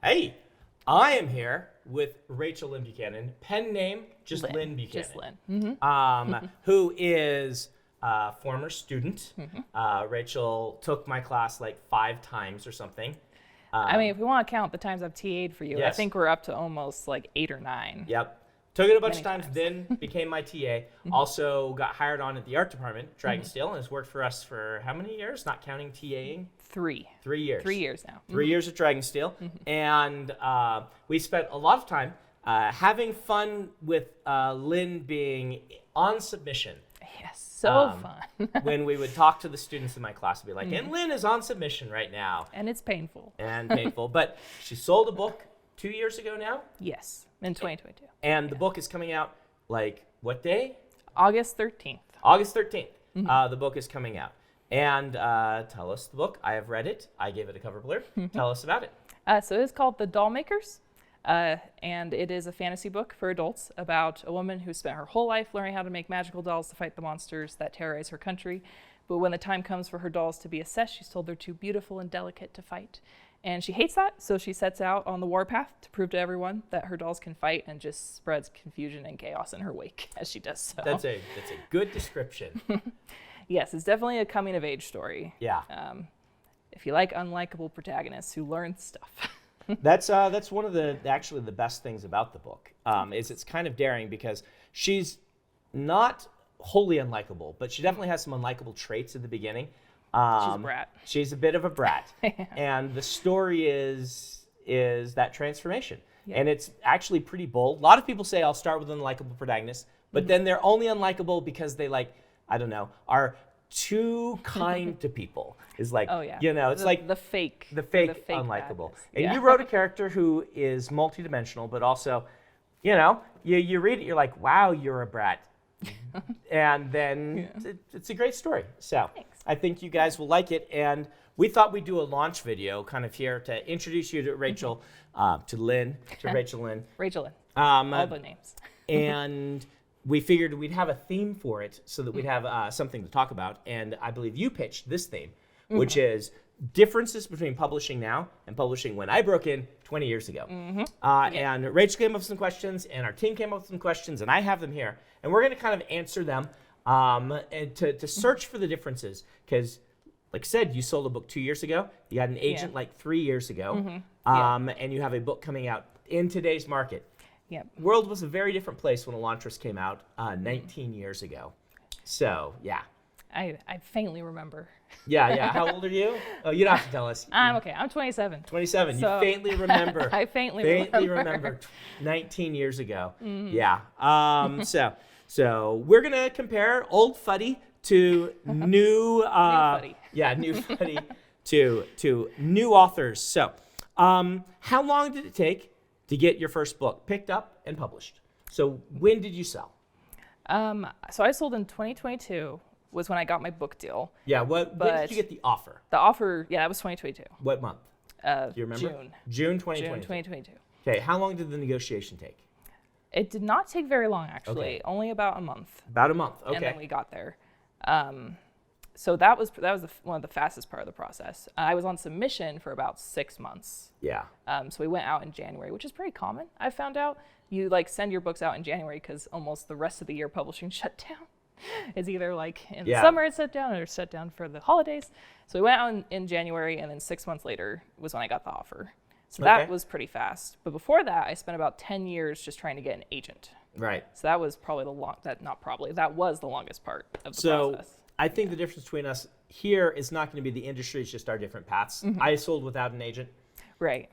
Hey, I am here with Rachel Lynn Buchanan, pen name just Lynn. Lynn Buchanan, Just Lynn. Mm-hmm. who is a former student. Rachel took my class like 5 times or something. I mean, if we want to count the times I've TA'd for you, I Yes. think we're up to almost like 8 or 9. Yep. Took it a bunch Many of times, times. then became my TA. Also got hired on at the art department, Dragonsteel, and has worked for us for how many years? Not counting TAing? 3. 3 years. 3 years now. 3 years at Dragonsteel. And we spent a lot of time having fun with Lynn being on submission. Yes, so fun. When we would talk to the students in my class, we'd be like, and Lynn is on submission right now. And it's painful. And painful. But she sold a book 2 years ago now. Yes, in 2022. And the book is coming out, like, what day? August 13th. August 13th. The book is coming out. And tell us the book. I have read it. I gave it a cover blurb. Tell us about it. So it is called The Dollmakers. And it is a fantasy book for adults about a woman who spent her whole life learning how to make magical dolls to fight the monsters that terrorize her country. But when the time comes for her dolls to be assessed, she's told they're too beautiful and delicate to fight. And she hates that, so she sets out on the warpath to prove to everyone that her dolls can fight, and just spreads confusion and chaos in her wake as she does so. That's a good description. Yes, it's definitely a coming-of-age story. Yeah. If you like unlikable protagonists who learn stuff. That's one of the best things about the book, is it's kind of daring because she's not wholly unlikable, but she definitely has some unlikable traits at the beginning. She's a brat. She's a bit of a brat. And the story is that transformation. Yeah. And it's actually pretty bold. A lot of people say I'll start with an unlikable protagonist, but then they're only unlikable because they are too kind to people. Is like, Oh yeah. it's like the fake unlikable. badness. And Yeah. you wrote a character who is multidimensional, but also, you read it, you're like, wow, you're a brat. And then it's a great story. So Thanks. I think you guys will like it. And we thought we'd do a launch video kind of here to introduce you to Rachel, to Rachel Lynn. Rachel Lynn. Um, All the names. and we figured we'd have a theme for it so that we'd have something to talk about. And I believe you pitched this theme, which is differences between publishing now and publishing when I broke in 20 years ago. And Rachel came up with some questions, and our team came up with some questions, and I have them here. And we're going to kind of answer them and to search for the differences. Because, like I said, you sold a book 2 years ago. You had an agent like 3 years ago. And you have a book coming out in today's market. Yep. The world was a very different place when Elantris came out 19 years ago. So, yeah. I faintly remember. Yeah. How old are you? Oh, you don't have to tell us. I'm okay. I'm 27. 27. So- You faintly remember. I faintly remember 19 years ago. Yeah. So we're gonna compare old Fuddy to new. Fuddy. Yeah, new Fuddy to new authors. So, how long did it take to get your first book picked up and published? So when did you sell? So I sold in 2022 was when I got my book deal. Yeah. When But- did you get the offer? The offer, that was 2022. What month? Do you remember? June. June 2022. June 2022. Okay. How long did the negotiation take? It did not take very long, actually. Okay. Only about a month. About a month. Okay. And then we got there. So that was one of the fastest part of the process. I was on submission for about 6 months. Yeah. So we went out in January, which is pretty common. I found out you send your books out in January because almost the rest of the year publishing shut down. It's either in the summer it's shut down or it's shut down for the holidays. So we went out in January, and then 6 months later was when I got the offer. So that was pretty fast. But before that, I spent about 10 years just trying to get an agent. Right. So that was probably that was the longest part of the process. I think the difference between us here is not going to be the industry, it's just our different paths. I sold without an agent. Right.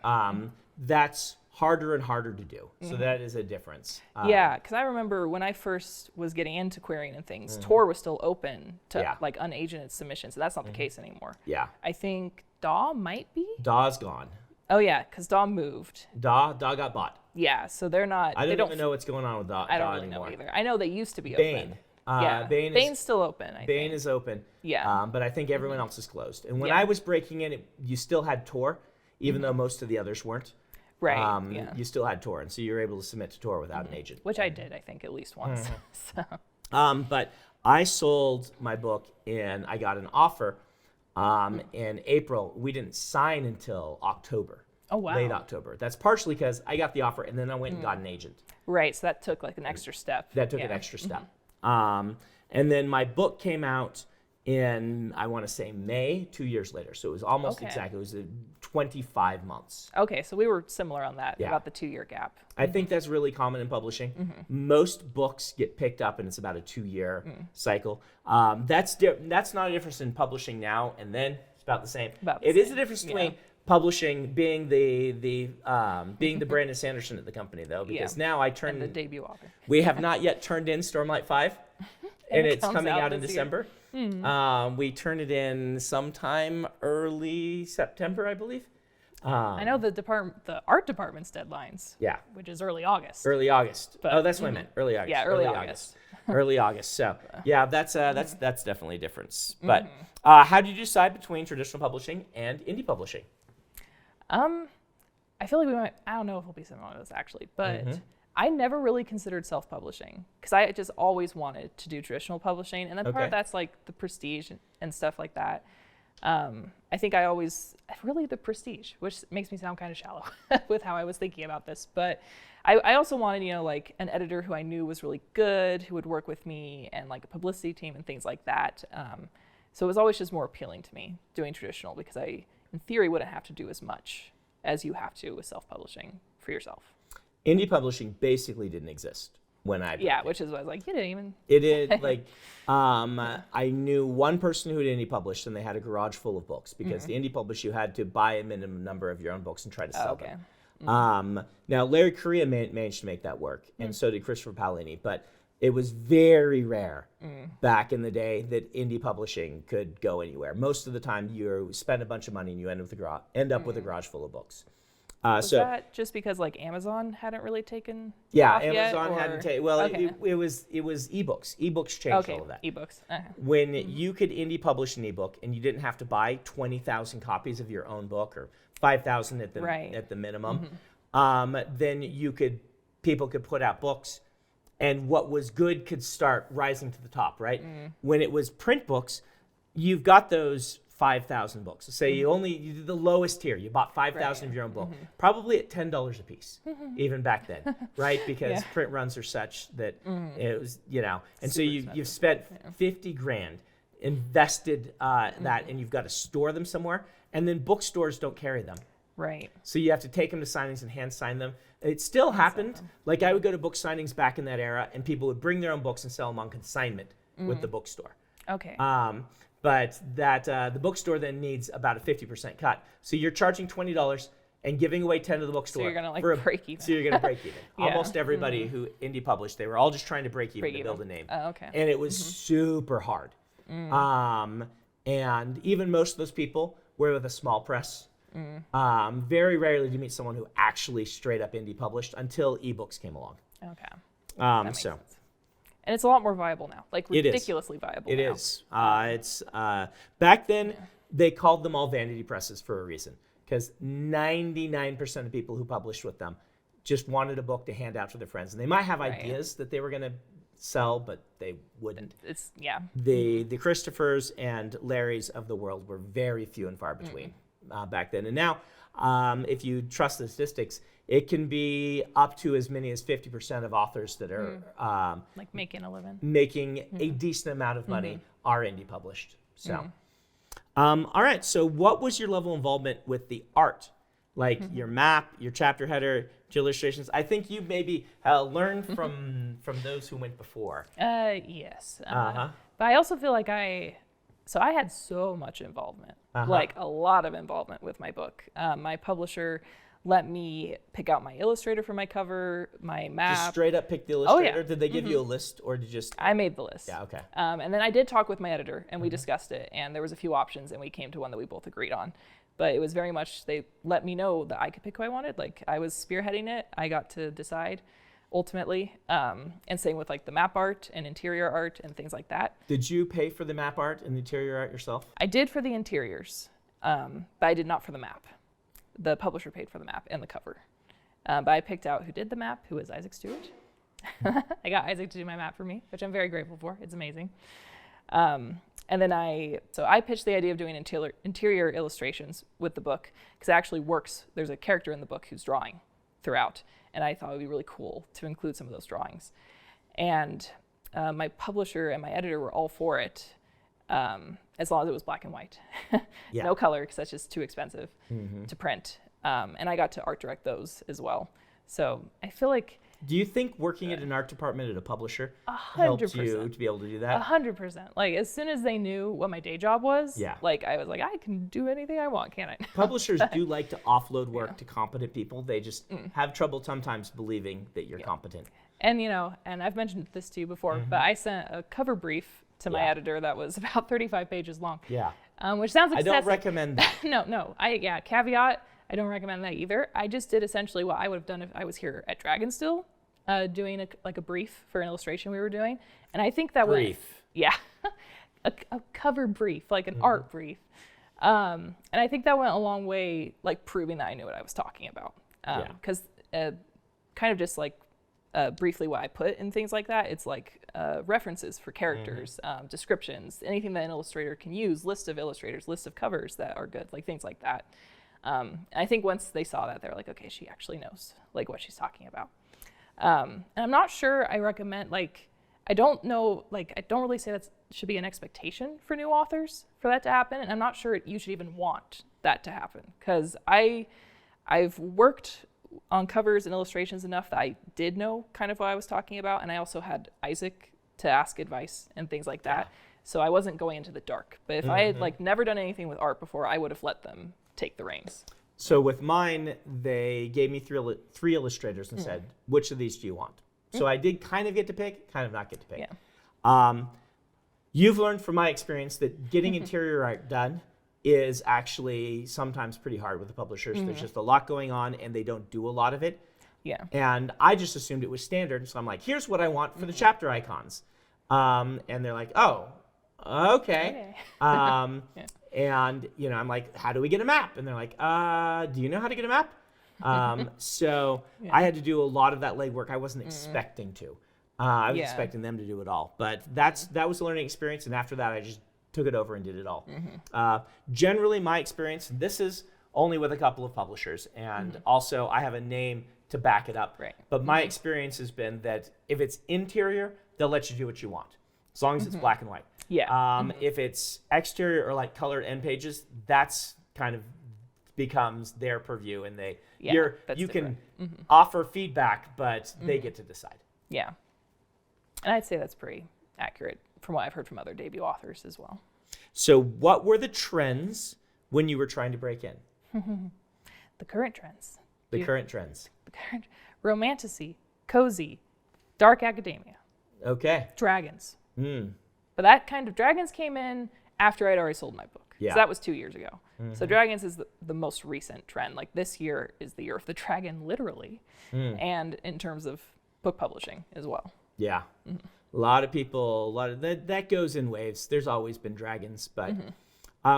That's harder and harder to do. So that is a difference. Yeah, because I remember when I first was getting into querying and things, Tor was still open to unagented submissions. So that's not the case anymore. Yeah. I think DAW might be. Daw's gone. Oh yeah, because DAW moved. Daw got bought. Yeah, so they're not. I they don't even know what's going on with Daw I don't really anymore. know either. I know they used to be Bane. open. Yeah, Bane's still open. I Bane think. is open. Yeah. But I think everyone else is closed. And when Yeah. I was breaking in, you still had Tor, even though most of the others weren't. Right. Yeah. You still had Tor, and so you were able to submit to Tor without an agent. Which I did, I think, at least once. So. But I sold my book, and I got an offer in April. We didn't sign until October. Oh, wow. Late October. That's partially because I got the offer and then I went and got an agent. Right, so that took like an extra step. That took an extra step. And then my book came out in, I want to say, May, 2 years later. So it was almost exactly, it was 25 months. Okay, so we were similar on that, about the 2-year gap. I think that's really common in publishing. Most books get picked up and it's about a 2-year cycle. That's not a difference in publishing now and then. It's about the same. It is a difference between publishing being the Brandon Sanderson at the company, though, because now I turned the debut author. We have not yet turned in Stormlight 5, and it's coming out in December. We turn it in sometime early September, I believe. I know the art department's deadlines. Yeah. Which is early August. Early August. But, that's what I meant. Early August. Yeah, early August. Early August. So yeah, that's definitely a difference. But how did you decide between traditional publishing and indie publishing? I feel like we might, I don't know if we'll be similar to this actually, but I never really considered self-publishing because I just always wanted to do traditional publishing. And then part of that's like the prestige and stuff like that. I think I always, really the prestige, which makes me sound kind of shallow with how I was thinking about this. But I also wanted, like an editor who I knew was really good, who would work with me, and like a publicity team and things like that. So it was always just more appealing to me doing traditional because I, in theory, wouldn't have to do as much as you have to with self-publishing for yourself. Indie publishing basically didn't exist when I which is why I was like, you didn't even. It is like, I knew one person who had indie published, and they had a garage full of books because the indie publish you had to buy a minimum number of your own books and try to sell them. Now Larry Correa managed to make that work, and so did Christopher Paolini, but it was very rare back in the day that indie publishing could go anywhere. Most of the time, you spend a bunch of money and you end up with a garage full of books. Was that just because like Amazon hadn't really taken Yeah, off Amazon yet, hadn't taken. Well, it was ebooks. Ebooks changed all of that. Ebooks. When you could indie publish an ebook and you didn't have to buy 20,000 copies of your own book or 5,000 at the minimum, then people could put out books, and what was good could start rising to the top. Right? When it was print books, you've got those 5,000 books. Say you did the lowest tier. You bought 5,000 of your own book, probably at $10 a piece, even back then, right? Because print runs are such that it was, and so you've spent 50 grand, invested that, and you've got to store them somewhere, and then bookstores don't carry them. Right. So you have to take them to signings and hand sign them. It still happened. Like I would go to book signings back in that era, and people would bring their own books and sell them on consignment with the bookstore. Okay. But that the bookstore then needs about a 50% cut. So you're charging $20 and giving away 10 to the bookstore. So you're gonna break even. So you're gonna break even. Almost everybody who indie published, they were all just trying to break even to build a name. Oh, okay. And it was super hard. And even most of those people were with a small press. Very rarely do you meet someone who actually straight up indie published until ebooks came along. Okay. That makes sense. And it's a lot more viable now, like ridiculously viable. It is. It's back then they called them all vanity presses for a reason, because 99% of people who published with them just wanted a book to hand out to their friends, and they might have ideas that they were going to sell, but they wouldn't. The Christophers and Larrys of the world were very few and far between back then, and now if you trust the statistics, it can be up to as many as 50% of authors that are like making a living, making a decent amount of money are indie published. So, all right. So, what was your level of involvement with the art, like your map, your chapter header, your illustrations? I think you maybe learned from those who went before. Yes. But I also feel like I had so much involvement, like a lot of involvement with my book. My publisher let me pick out my illustrator for my cover, my map. Just straight up pick the illustrator? Did they give you a list, or did you just... I made the list. Yeah, okay. And then I did talk with my editor, and we discussed it, and there was a few options, and we came to one that we both agreed on. But it was very much, they let me know that I could pick who I wanted. Like, I was spearheading it. I got to decide, ultimately. And same with, like, the map art and interior art and things like that. Did you pay for the map art and the interior art yourself? I did for the interiors, but I did not for the map. The publisher paid for the map and the cover. But I picked out who did the map, who was Isaac Stewart. I got Isaac to do my map for me, which I'm very grateful for. It's amazing. And then I pitched the idea of doing interior illustrations with the book because it actually works. There's a character in the book who's drawing throughout, and I thought it would be really cool to include some of those drawings. And my publisher and my editor were all for it, as long as it was black and white. No color, because that's just too expensive to print. And I got to art direct those as well. So I feel like... Do you think working at an art department at a publisher helped you to be able to do that? 100%. Like, as soon as they knew what my day job was, like, I was like, I can do anything I want, can't I? Publishers do like to offload work to competent people. They just have trouble sometimes believing that you're competent. And, and I've mentioned this to you before, but I sent a cover brief to my editor that was about 35 pages long. Yeah. Which sounds excessive. I don't recommend that. No. Caveat, I don't recommend that either. I just did essentially what I would have done if I was here at Dragonstill, doing a brief for an illustration we were doing. And I think that brief. a cover brief, like an art brief. And I think that went a long way, like proving that I knew what I was talking about. Because kind of just like briefly what I put in things like that, it's like references for characters, descriptions, anything that an illustrator can use, list of illustrators, list of covers that are good, like things like that. And I think once they saw that, they're like, okay, she actually knows like what she's talking about. And I'm not sure I recommend, like, I don't know, like, I don't really say that should be an expectation for new authors for that to happen. And I'm not sure you should even want that to happen, because I've worked on covers and illustrations enough that I did know kind of what I was talking about. And I also had Isaac to ask advice and things like that. So I wasn't going into the dark. But if I had like never done anything with art before, I would have let them take the reins. So with mine, they gave me three illustrators and said, which of these do you want? So I did kind of get to pick, kind of not get to pick. Yeah. You've learned from my experience that getting interior art done is actually sometimes pretty hard with the publishers. There's just a lot going on and they don't do a lot of it. Yeah. And I just assumed it was standard. So I'm like, here's what I want for the chapter icons. And they're like, oh, okay. And, I'm like, how do we get a map? And they're like, do you know how to get a map? So I had to do a lot of that legwork. I wasn't expecting to. I was expecting them to do it all. But that was a learning experience. And after that, I just took it over and did it all. Generally, my experience, this is only with a couple of publishers. And also, I have a name to back it up. Right. But my experience has been that if it's interior, they'll let you do what you want, as long as it's black and white. Yeah. If it's exterior or like colored end pages, that's kind of becomes their purview, and you can offer feedback, but they get to decide. Yeah. And I'd say that's pretty accurate from what I've heard from other debut authors as well. So what were the trends when you were trying to break in? The current trends. The current trends. Romantasy, cozy, dark academia. Okay. Dragons. But that kind of dragons came in after I'd already sold my book. Yeah. So that was 2 years ago. So dragons is the most recent trend. Like, this year is the year of the dragon, literally, and in terms of book publishing as well. Yeah. A lot of people, that goes in waves. There's always been dragons, but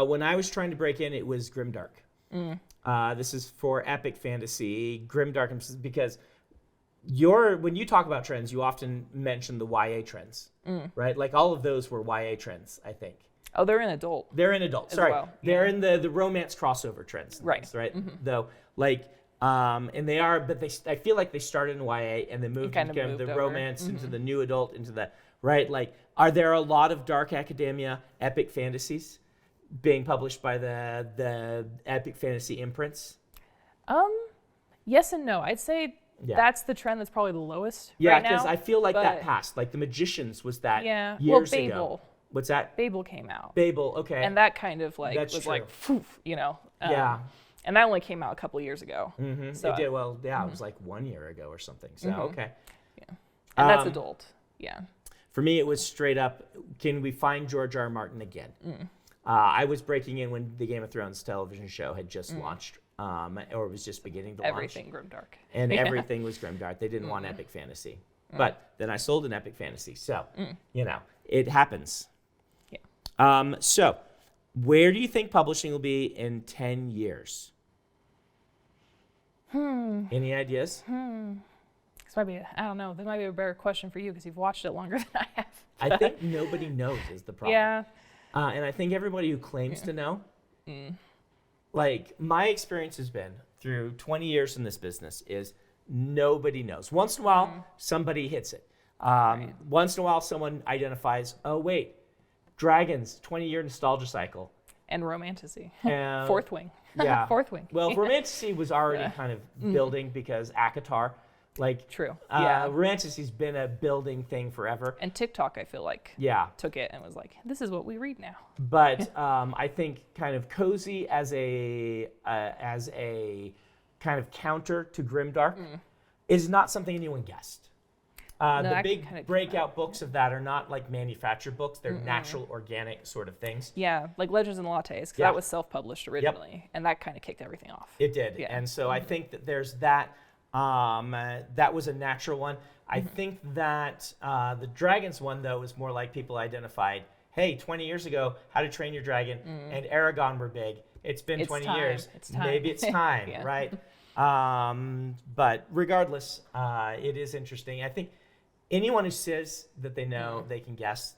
when I was trying to break in, it was grimdark. This is for epic fantasy, grimdark, because when you talk about trends, you often mention the YA trends, right? Like, all of those were YA trends, I think. Oh, they're in adult. They're in adult. Sorry, well. They're in the romance crossover trends, right? Right. Though, like, and they are, but I feel like they started in YA and then moved into the romance into the new adult, into the right. Like, are there a lot of dark academia epic fantasies being published by the epic fantasy imprints? Yes and no. I'd say. Yeah. That's the trend that's probably the lowest right now. Yeah, because I feel like that passed. Like, the Magicians was that years Babel. ago. What's that? Babel came out. Babel, okay. And that kind of like that's was true. like, poof, yeah. And that only came out a couple of years ago. So it did, well, yeah, it was like 1 year ago or something. So, okay. Yeah. And that's adult. Yeah. For me, it was straight up, can we find George R. R. Martin again? I was breaking in when the Game of Thrones television show had just launched. Or it was just beginning to everything launch. Grimdark. And everything was Grimdark. They didn't want epic fantasy. But then I sold an epic fantasy. So, it happens. Yeah. So, where do you think publishing will be in 10 years? Any ideas? This might be, I don't know. This might be a better question for you because you've watched it longer than I have. I think nobody knows is the problem. Yeah. And I think everybody who claims to know, like my experience has been through 20 years in this business is nobody knows. Once in a while, somebody hits it. Once in a while, someone identifies, oh, wait, Dragons, 20-year nostalgia cycle. And Romantasy. And, Fourth Wing. Yeah. Fourth Wing. Well, Romantasy was already kind of building because ACOTAR, like, True. Romantasy's been a building thing forever. And TikTok, I feel like, took it and was like, this is what we read now. But I think kind of Cozy as a kind of counter to Grimdark is not something anyone guessed. The big kind of breakout books of that are not like manufactured books. They're natural, organic sort of things. Yeah, like Legends and Lattes, because that was self-published originally, and that kind of kicked everything off. It did. Yeah. And so I think that there's that. That was a natural one. I think that the Dragons one, though, is more like people identified, hey, 20 years ago, How to Train Your Dragon and Aragon were big. It's been 20 years. It's time. Maybe it's time, right? But regardless, it is interesting. I think anyone who says that they know, they can guess,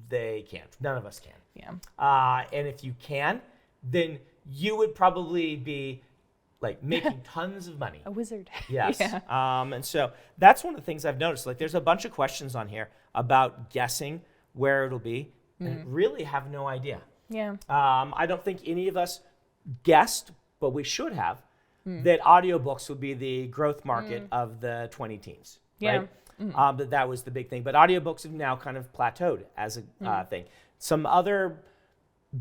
they can't. None of us can. Yeah. And if you can, then you would probably be like making tons of money. A wizard. Yes. Yeah. And so that's one of the things I've noticed. Like there's a bunch of questions on here about guessing where it'll be and really have no idea. Yeah. I don't think any of us guessed, but we should have, that audiobooks would be the growth market of the 20 teens. Yeah. Right? That was the big thing. But audiobooks have now kind of plateaued as a thing. Some other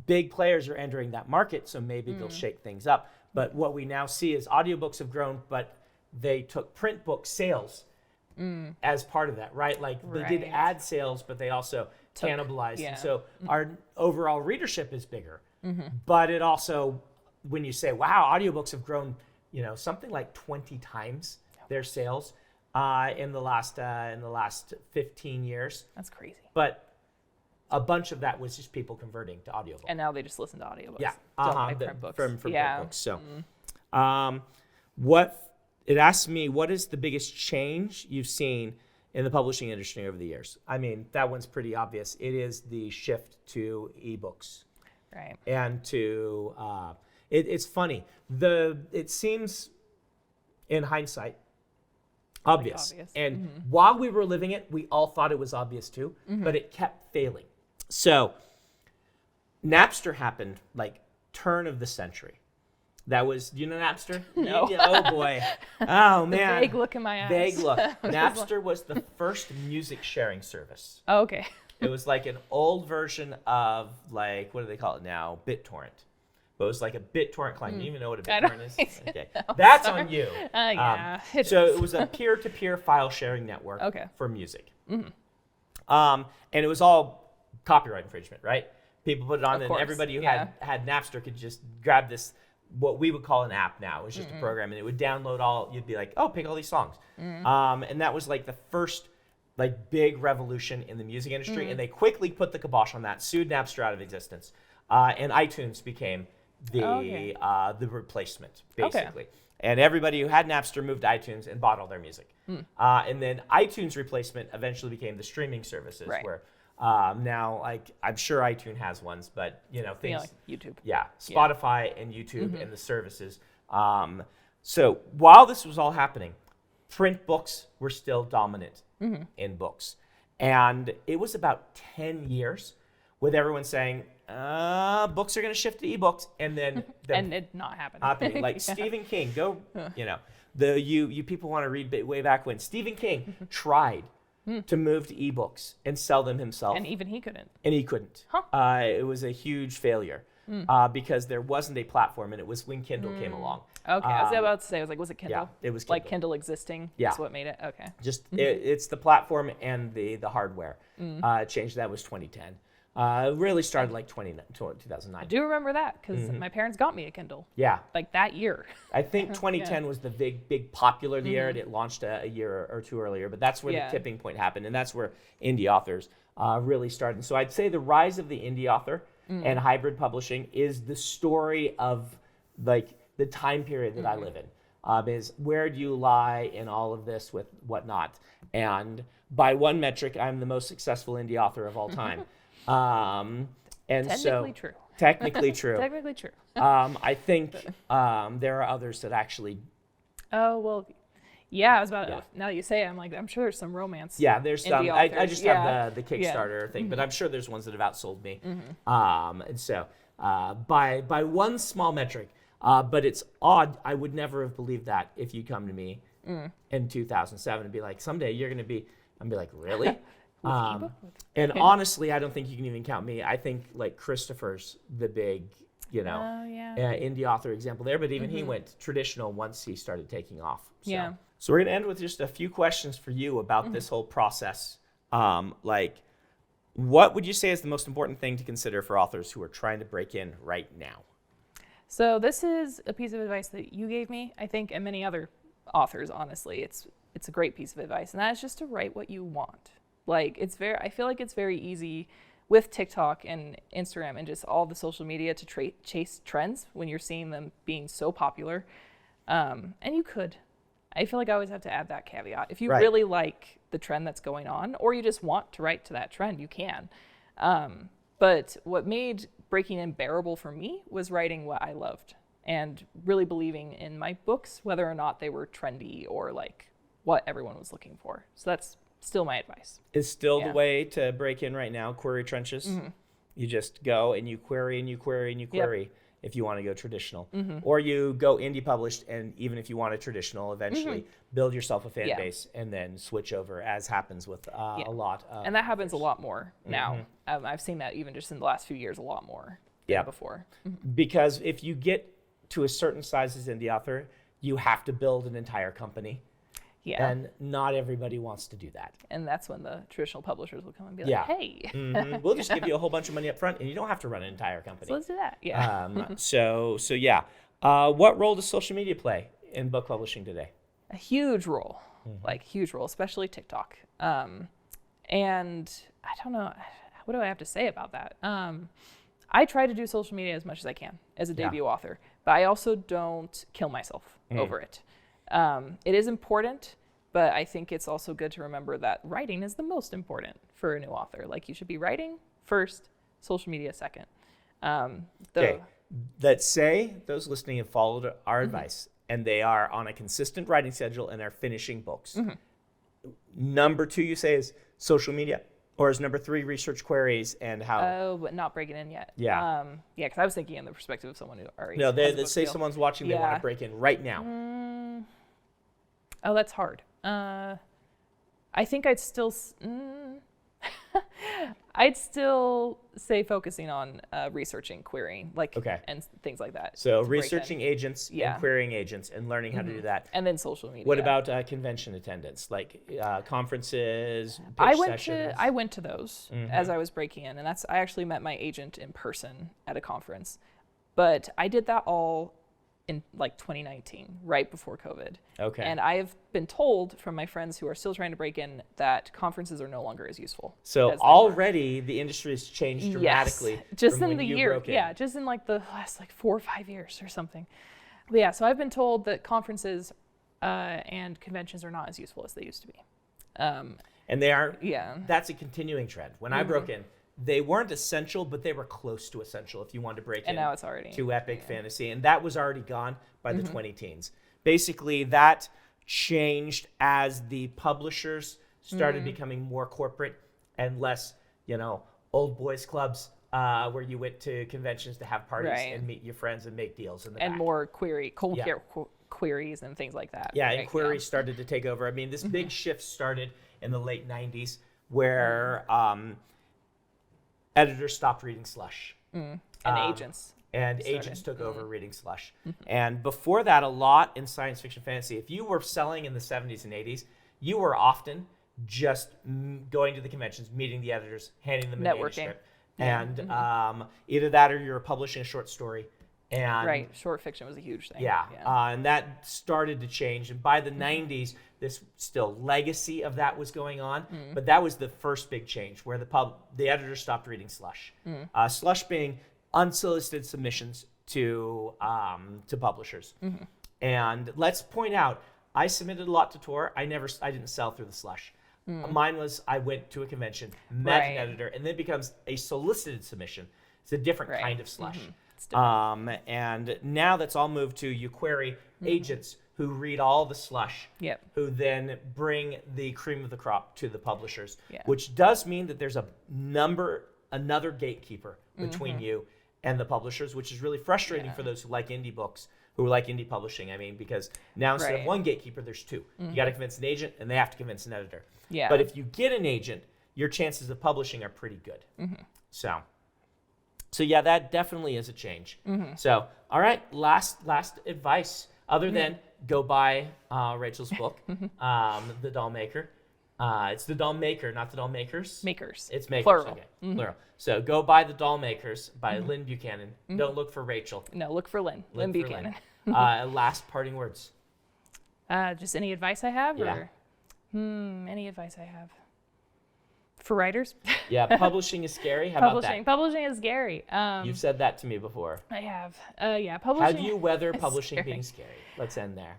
big players are entering that market, so maybe they'll shake things up. But what we now see is audiobooks have grown, but they took print book sales as part of that, right? Like they did ad sales, but they also cannibalized. Yeah. And so our overall readership is bigger. But it also, when you say, wow, audiobooks have grown, something like 20 times their sales in the last 15 years. That's crazy. But a bunch of that was just people converting to audiobooks. And now they just listen to audiobooks. Yeah. Don't buy print books. From print books. So it asks me, what is the biggest change you've seen in the publishing industry over the years? I mean, that one's pretty obvious. It is the shift to ebooks. Right. And to, it's funny. It seems, in hindsight, obvious. And while we were living it, we all thought it was obvious too, but it kept failing. So Napster happened like turn of the century. That was, do you know Napster? No. Oh boy. Oh man. Vague look in my eyes. Vague look. Napster was the first music sharing service. Oh, okay. It was like an old version of like, what do they call it now? BitTorrent. But it was like a BitTorrent client. Do you even know what a BitTorrent is? Okay. That's on you. Yeah. So it was a peer-to-peer file sharing network for music. And it was all copyright infringement, right? People put it on, and everybody who had Napster could just grab this, what we would call an app now. It was just a program, and it would download all, you'd be like, oh, pick all these songs. And that was like the first like big revolution in the music industry, and they quickly put the kibosh on that, sued Napster out of existence. And iTunes became the replacement, basically. And everybody who had Napster moved to iTunes and bought all their music. And then iTunes replacement eventually became the streaming services, where now, like, I'm sure iTunes has ones, but things like YouTube. Yeah, Spotify and YouTube and the services. So while this was all happening, print books were still dominant in books, and it was about 10 years with everyone saying, books are going to shift to ebooks, and then and it not happening. Like Stephen King, you people want to read way back when Stephen King tried to move to ebooks and sell them himself, and even he couldn't. It was a huge failure because there wasn't a platform, and it was when Kindle came along. Okay, I was about to say, was it Kindle? Yeah, it was Kindle. Like Kindle existing. Yeah, that's what made it. Okay, just it's the platform and the hardware. Changed. That was 2010. Really started like 2009. I do remember that because my parents got me a Kindle. Yeah. Like that year. I think 2010 was the big popular year. It launched a year or two earlier, but that's where the tipping point happened, and that's where indie authors really started. So I'd say the rise of the indie author and hybrid publishing is the story of like the time period that I live in. Is where do you lie in all of this with whatnot? And by one metric, I'm the most successful indie author of all time. And Technically so true. technically true. Technically true. I think there are others that actually. Oh, well, yeah, I was about Yeah. now that you say it, I'm sure there's some romance. Yeah, there's some. indie I authors. just Yeah. have the Yeah. Kickstarter thing, but I'm sure there's ones that have outsold me. And so by one small metric, but it's odd. I would never have believed that if you come to me in 2007 and be like, someday you're going to be. I'd be like, really? And honestly, I don't think you can even count me. I think like Christopher's the big, indie author example there. But even he went traditional once he started taking off. So. Yeah. So we're going to end with just a few questions for you about this whole process. What would you say is the most important thing to consider for authors who are trying to break in right now? So this is a piece of advice that you gave me, I think, and many other authors, honestly. It's a great piece of advice, and that is just to write what you want. Like, I feel like it's very easy with TikTok and Instagram and just all the social media to chase trends when you're seeing them being so popular. And you could. I feel like I always have to add that caveat. If you really like the trend that's going on, or you just want to write to that trend, you can. But what made breaking in bearable for me was writing what I loved and really believing in my books, whether or not they were trendy or like what everyone was looking for. So that's still my advice. Is still the way to break in right now, query trenches. You just go and you query and you query and you query if you want to go traditional. Or you go indie published, and even if you want a traditional, eventually build yourself a fan base and then switch over, as happens with a lot of and that happens a lot more now. I've seen that even just in the last few years a lot more than before. Because if you get to a certain size as indie author, you have to build an entire company. Yeah. And not everybody wants to do that. And that's when the traditional publishers will come and be like, hey. We'll just give you a whole bunch of money up front, and you don't have to run an entire company. So let's do that. Yeah. So yeah. What role does social media play in book publishing today? A huge role, huge role, especially TikTok. And I don't know, what do I have to say about that? I try to do social media as much as I can as a debut author, but I also don't kill myself over it. It is important, but I think it's also good to remember that writing is the most important for a new author. Like, you should be writing first, social media second. Let's say those listening have followed our advice and they are on a consistent writing schedule and are finishing books. Number 2, you say, is social media, or is number 3 research queries and how? Oh, but not breaking in yet. Yeah. Because I was thinking in the perspective of someone who already. No, let's say someone's watching, they want to break in right now. Oh, that's hard. I think I'd still say focusing on researching, querying, and things like that. So researching agents and querying agents and learning how to do that. And then social media. What about convention attendance, like conferences, sessions? I went to those as I was breaking in, and I actually met my agent in person at a conference. But I did that all in 2019, right before COVID. Okay. And I have been told from my friends who are still trying to break in that conferences are no longer as useful. So already the industry has changed dramatically. Yes. Just in the year. Yeah, just in the last 4 or 5 years or something. But yeah, so I've been told that conferences and conventions are not as useful as they used to be. And they are. Yeah. That's a continuing trend. When I broke in, they weren't essential, but they were close to essential if you wanted to break in. And now it's already to epic fantasy, and that was already gone by the 2010s. Basically, that changed as the publishers started becoming more corporate and less, old boys clubs where you went to conventions to have parties and meet your friends and make deals in the back. More queries and things like that. Yeah, and queries started to take over. I mean, this big shift started in the late 90s where editors stopped reading slush. And agents. And agents took over reading slush. And before that, a lot in science fiction fantasy, if you were selling in the 70s and 80s, you were often just going to the conventions, meeting the editors, handing them a manuscript. And either that or you're publishing a short story. And short fiction was a huge thing. And that started to change. And by the 90s, this still legacy of that was going on. But that was the first big change where the editors stopped reading slush. Slush being unsolicited submissions to publishers. And let's point out, I submitted a lot to Tor. I didn't sell through the slush. Mine was, I went to a convention, met an editor, and then it becomes a solicited submission. It's a different Right. kind of slush. It's different. And now that's all moved to you query agents who read all the slush, Yep. who then bring the cream of the crop to the publishers, Yeah. which does mean that there's another gatekeeper between you and the publishers, which is really frustrating for those who like indie books, who like indie publishing. I mean, because now instead of Right. one gatekeeper, there's two. You got to convince an agent, and they have to convince an editor. Yeah. But if you get an agent, your chances of publishing are pretty good. So yeah, that definitely is a change. So, all right, last advice, other than go buy Rachel's book, The Dollmaker. It's The Dollmaker, not The Dollmakers. Makers. It's makers. Plural. Okay, plural. So go buy The Dollmakers by Lynn Buchanan. Don't look for Rachel. No, look for Lynn. Lynn Look for Buchanan. Lynn. Last parting words. Just any advice I have? Yeah. Or? Any advice I have? For writers? Yeah, publishing is scary. How about that? Publishing is scary. You've said that to me before. I have. Yeah, publishing. How do you weather is publishing scary. being scary? Let's end there.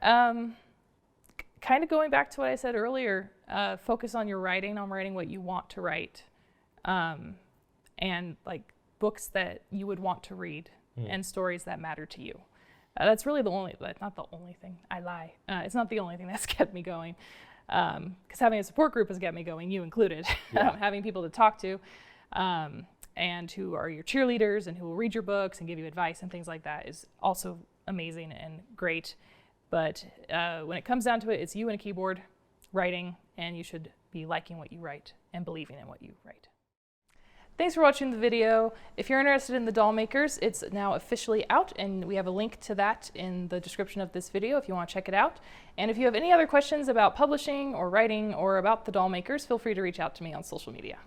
Kind of going back to what I said earlier, focus on your writing, on writing what you want to write, and like books that you would want to read and stories that matter to you. That's really not the only thing. I lie. It's not the only thing that's kept me going. Because having a support group has kept me going, you included. Yeah. Having people to talk to, and who are your cheerleaders and who will read your books and give you advice and things like that is also amazing and great. But when it comes down to it, it's you and a keyboard writing, and you should be liking what you write and believing in what you write. Thanks for watching the video. If you're interested in the Dollmakers, it's now officially out, and we have a link to that in the description of this video if you want to check it out. And if you have any other questions about publishing or writing or about the Dollmakers, feel free to reach out to me on social media.